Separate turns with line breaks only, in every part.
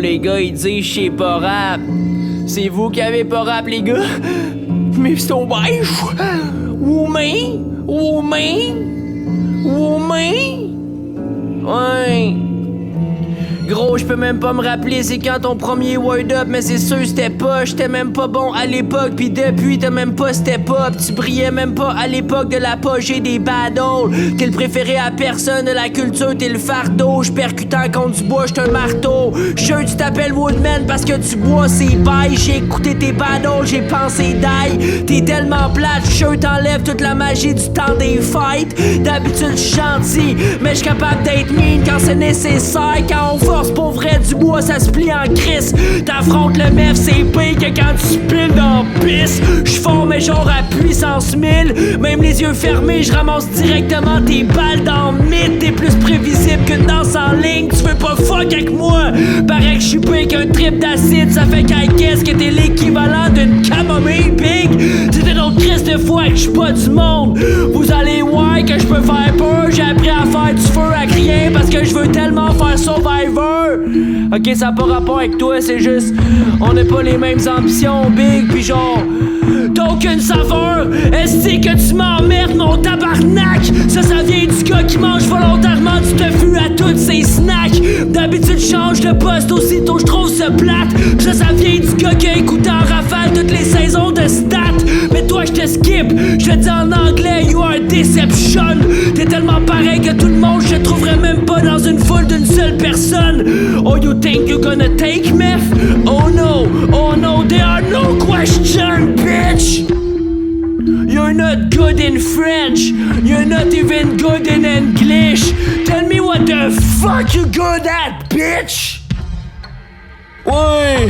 les gars, ils disent j'sais pas rap. C'est vous qui avez pas rap, les gars? Mais c'est au beige. Woman? Ouais. Gros, je peux même pas me rappeler c'est quand ton premier word up, mais c'est sûr c'était pas. J'étais même pas bon à l'époque, pis depuis t'as même pas step up. Tu brillais même pas à l'époque de l'apogée des battles. T'es le préféré à personne de la culture, t'es le fardeau. J'percutant contre du bois, j'suis un marteau. J'sure tu t'appelles Woodman parce que tu bois c'est bail. J'ai écouté tes battles, j'ai pensé die. T'es tellement plate, j'sure t'enlèves toute la magie du temps des fights. D'habitude j'suis gentil, mais j'suis capable d'être mean quand c'est nécessaire. Quand on force pour vrai du bois, ça se plie en crise. T'affrontes le MEF, c'est pire que quand tu piles dans pisse. J'fors mais genre à puissance 1000. Même les yeux fermés, j'ramasse directement tes balles dans le mythe. T'es plus prévisible qu'une danse en ligne. Tu veux pas fuck avec moi? Paraît que j'suis pire qu'un trip d'acide. Ça fait qu'à qu'est-ce que t'es l'équivalent d'une camomille big. C'était donc Christ de fois que j'suis pas du monde. Vous allez voir que j'peux faire peur. J'ai appris à faire du feu à rien parce que j'veux tellement faire Survivor. Ok, ça a pas rapport avec toi, c'est juste on n'a pas les mêmes ambitions, big, pis genre t'as aucune saveur. Est-ce que tu m'emmerdes, mon tabarnak? Ça vient du gars qui mange volontairement du tofu à tous ses snacks. D'habitude change de poste aussitôt j'trouve ça plate. Ça vient du gars qui a écouté en rafale toutes les saisons de stats. Mais toi j'te skip, je dis en anglais you are deception. T'es tellement pareil que tout le monde, je te trouverais même pas dans une foule d'une seule personne. Oh you think you gonna take meth? Oh no, there are no question, bitch. You're not good in French. You're not even good in English. Tell me what the fuck you good at, bitch. Ouais.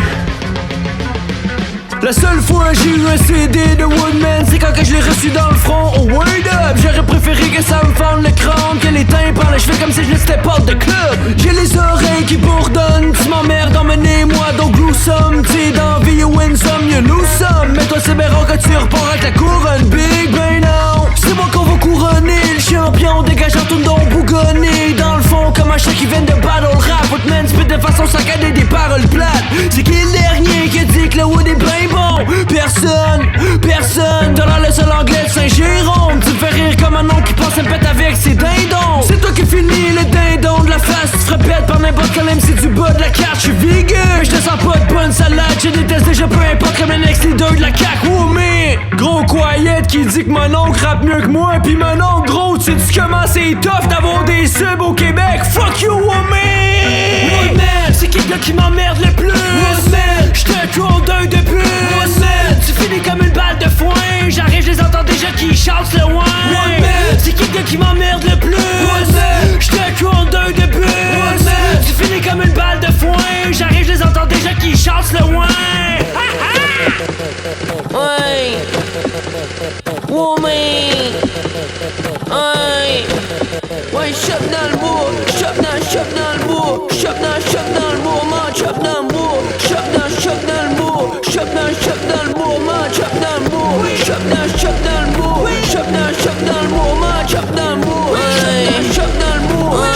La seule fois j'ai eu un CD de Woodman, c'est quand que je l'ai reçu dans le front. Oh word up, j'aurais préféré que ça me fende le crâne, que les tympans, je fais comme si je n'étais pas de club. J'ai les oreilles qui bourdonnent, tu m'emmerdes, emmenez-moi donc gruesome. T'sais dans vie you win some, you lose some. Mais toi c'est bien rare que tu repars avec la couronne, big ben non. C'est moi qu'on va couronner le champion, dégageant tout le don bougonné. Dans le fond comme un chat qui vient de battle rap, Woodman spit de façon saccadée des paroles plates. C'est qui le dernier qui dit que le wood est ben bon? Personne dans le seul anglais de Saint-Jérôme. Tu me fais rire comme un nom qui pense à me pète avec ses dindons. C'est toi qui finis le dindon de la face. Tu te répètes par n'importe quel MC du bas de la carte. J'suis vigueux, j'te sens pas de bonne salade. Je déteste déjà peu importe comme le next leader de la CAQ. Oh mais gros quiet qui dit que mon oncle rappe mieux que moi. Pis mon oncle gros, tu sais comment c'est tough d'avoir des subs au Québec. Fuck you, woman. Woodman, c'est qui le gars qui m'emmerde le plus? Woodman, j'te troll d'un de plus. Tu finis comme une balle de foin. J'arrive, je les entends déjà qui chantent le wine. C'est qui le gars qui m'emmerde le plus? J'te troll d'un de plus. Tu finis comme une balle de foin. J'arrive, je les entends déjà qui chantent le wine. Ouais. Woman. Ouais, chop dans le bois. Chop dans le bois. Chop dans le bois. Man, chop dans le bois. Chop dans le bois. Chop dans le bois. Man, chop dans le bois. Chop dans le bois. Chop dans le bois. Man, chop dans le bois. Chop dans le bois.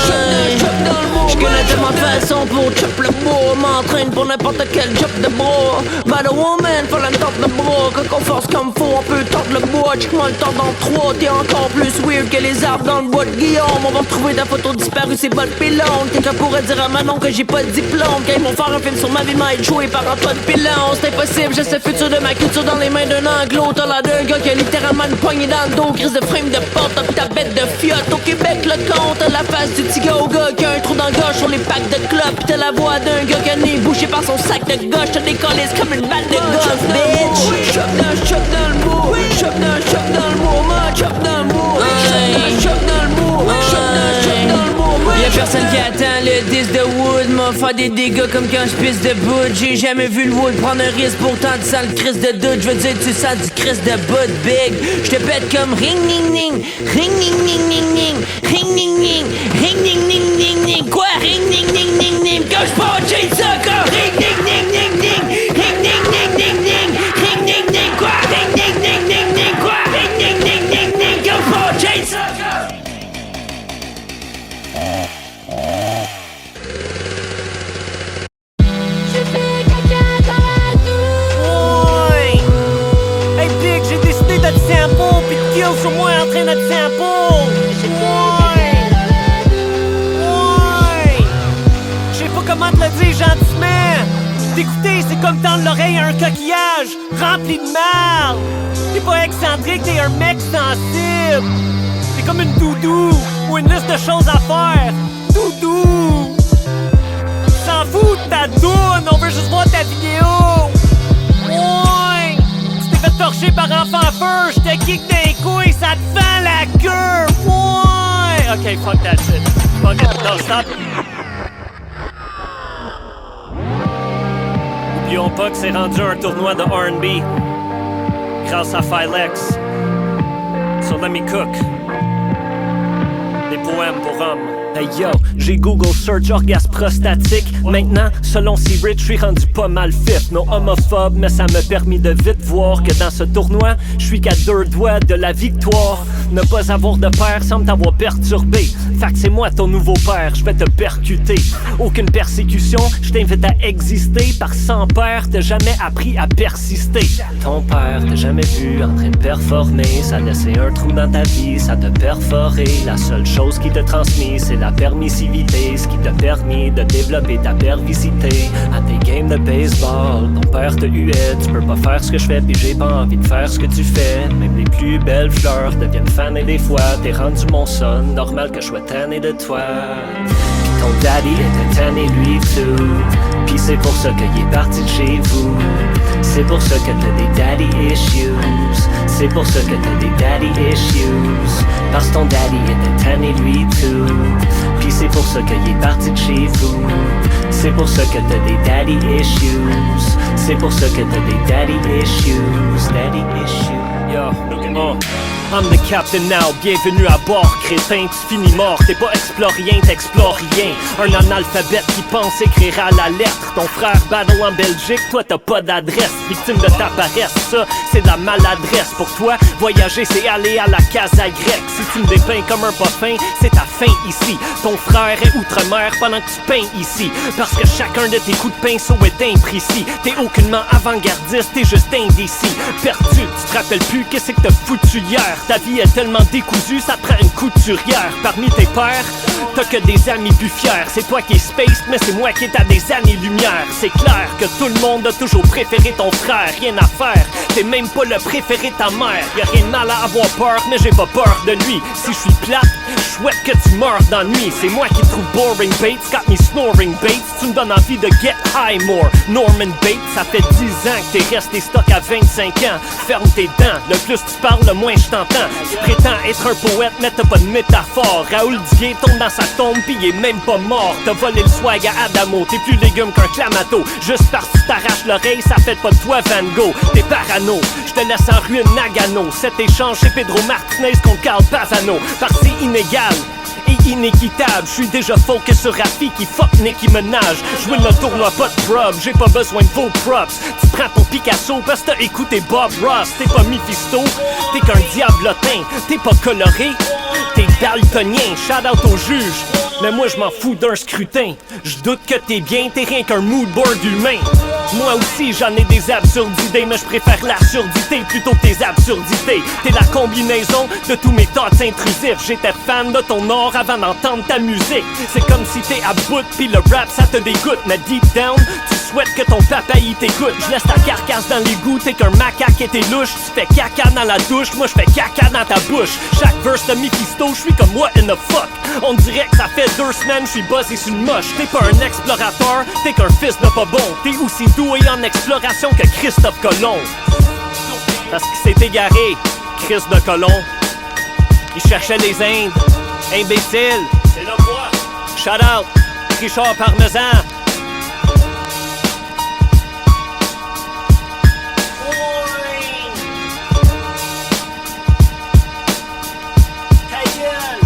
Chop dans le bois. J'connais tellement de façons pour chop le bois. M'entraîne pour n'importe quel job de bois. Bad woman, faut la tente de bois. Quand on force comme faut, on peut tordre le bois. Check-moi le tord dans 3. T'es encore plus weird que les arbres dans le bois de Guillaume. On va retrouver ta photo disparue, c'est pas de pylône. Quelqu'un pourrait dire à Manon que j'ai pas de diplôme. Quand ils vont faire un film sur ma vie, m'a être joué par Antoine Pilon. C'est impossible, j'ai ce futur de ma culture dans les mains d'un anglo. T'as l'air d'un gars qui a littéralement une poignée dans le dos. Crise de frame de porte, t'as ta bête de fiotte. Au Québec, le compte, t'as la face du petit gars au gars qui a un trou dans le gorge sur les packs de clubs. Pis t'as la voix d'un gars qui a le nez bouché par son sac de gauche. T'as des colis comme une balle de golf, bitch. Chop dans le bout, chop dans le bout, man, chop dans le bout, chop dans le bout, chop dans le bout. Y'a personne qui attend le disque de Wood. M'a fait des dégâts comme quand je pisse de bout. J'ai jamais vu le Wood prendre un risque, pourtant tu sens le crise de doute. Je veux dire tu sens du crise de bout big. J'te pète comme ring ning ning, ring ning ning ning ning, ring ning ning, ring ning ning ning ning. Quoi ring ning ning ning ning? Quand j'punch ça comme ring ning ning ning ning, ring ning ning ning ning, ring ning ning quoi ring ning ning ning ning quoi ring ning ning ning ning. Quand j'punch ça comme
comme tendre l'oreille à un coquillage rempli de marde. T'es pas excentrique, t'es un mec sensible. T'es comme une doudou ou une liste de choses à faire. Doudou. S'en fout de ta doune, on veut juste voir ta vidéo. Ouais. Tu t'es fait torcher par enfant feu, j'te kick des couilles, ça te fend la queue. Ouais. Ok, fuck that shit. Fuck it, no, stop. Oublions pas que c'est rendu un tournoi de R&B grâce à Filex. So let me cook des poèmes pour hommes. Hey yo, j'ai Google Search orgasme prostatique. Maintenant, selon C-Rich, je suis rendu pas mal fit. Non homophobe, mais ça m'a permis de vite voir que dans ce tournoi, je suis qu'à 2 doigts de la victoire. Ne pas avoir de père semble t'avoir perturbé. Fait que c'est moi ton nouveau père, je vais te percuter. Aucune persécution, je t'invite à exister. Par sans père, t'as jamais appris à persister. Ton père t'a jamais vu en train de performer. Ça a laissé un trou dans ta vie, ça t'a perforé. La seule chose qui t'a transmis, c'est la permissivité. Ce qui t'a permis de développer ta pervicité. À tes games de baseball, ton père te huait. Tu peux pas faire ce que je fais, puis j'ai pas envie de faire ce que tu fais. Même les plus belles fleurs deviennent fanées des fois. T'es rendu mon son, normal que je sois tanné de toi. Pis ton daddy était tanné lui tout. Pis c'est pour ça qu'il est parti de chez vous. C'est pour ça que t'as des daddy issues. C'est pour ça que t'as des daddy issues. Parce que ton daddy était tanné lui tout. Pis c'est pour ça qu'il est parti de chez vous. C'est pour ça que t'as des daddy issues. C'est pour ça que t'as des daddy issues. Daddy issues. Yo, oh. I'm the captain now, bienvenue à bord, crétin, tu finis mort, t'es pas explorien, t'explores rien. Un analphabète qui pense écrire à la lettre. Ton frère battle en Belgique, toi t'as pas d'adresse. Victime de ta paresse, ça c'est de la maladresse. Pour toi, voyager c'est aller à la casa grecque. Si tu me dépeins comme un pas fin, c'est ta fin ici. Ton frère est outre-mer pendant que tu peins ici. Parce que chacun de tes coups de pinceau est imprécis. T'es aucunement avant-gardiste, t'es juste indécis. Perdu, tu te rappelles plus qu'est-ce que t'as foutu hier. Ta vie est tellement décousue, ça te prend une couturière. Parmi tes pères, t'as que des amis buffières. C'est toi qui es spaced, mais c'est moi qui est à des années-lumière. C'est clair que tout le monde a toujours préféré ton frère. Rien à faire, t'es même pas le préféré de ta mère. Y'a rien de mal à avoir peur, mais j'ai pas peur de lui. Si je suis plate, je souhaite que tu meurs d'ennui. C'est moi qui trouve boring Bates, got me snoring Bates. Tu me donnes envie de get high more. Norman Bates, ça fait 10 ans que t'es resté stock à 25 ans. Ferme tes dents, le plus tu parles, le moins je t'entends. Tu prétends être un poète, mais t'as pas de métaphore. Raoul Duguay tombe dans sa tombe, pis il est même pas mort. T'as volé le swag à Adamo, t'es plus légume qu'un clamato. Juste parce que tu t'arraches l'oreille, ça fait pas de toi Van Gogh. T'es parano, j'te laisse en ruine Nagano. Cet échange chez Pedro Martinez contre Carl Pavano. Parce que c'est inégal et inéquitable. J'suis déjà focus sur Rafi qui fuck Nicki Minaj. J'win le tournoi, pas de prob, j'ai pas besoin de vos props. Tu prends pour Picasso parce que t'as écouté Bob Ross. T'es pas Mephisto, t'es qu'un diablotin. T'es pas coloré, t'es daltonien. Shout out au juge, mais moi je m'en fous d'un scrutin. J'doute que t'es bien, t'es rien qu'un mood board humain. Moi aussi j'en ai des absurdités, mais je préfère l'absurdité plutôt que tes absurdités. T'es la combinaison de tous mes thoughts intrusifs. J'étais fan de ton art avant d'entendre ta musique. C'est comme si t'es à bout pis le rap ça te dégoûte. Mais deep down, tu souhaites que ton papa y t'écoute. Je laisse ta carcasse dans l'égout, t'es qu'un macaque et t'es louche. Tu fais caca dans la douche, moi je fais caca dans ta bouche. Chaque verse de Mephisto, je suis comme what in the fuck. On dirait que ça fait 2 semaines, je suis buzzé sur une moche. T'es pas un explorateur, t'es qu'un fils de pas bon. T'es aussi doué en exploration que Christophe Colomb. Parce qu'il s'est égaré, Christ de Colomb. Il cherchait les Indes, imbécile. C'est le moi. Shout out, Richard Parmesan. Ta gueule.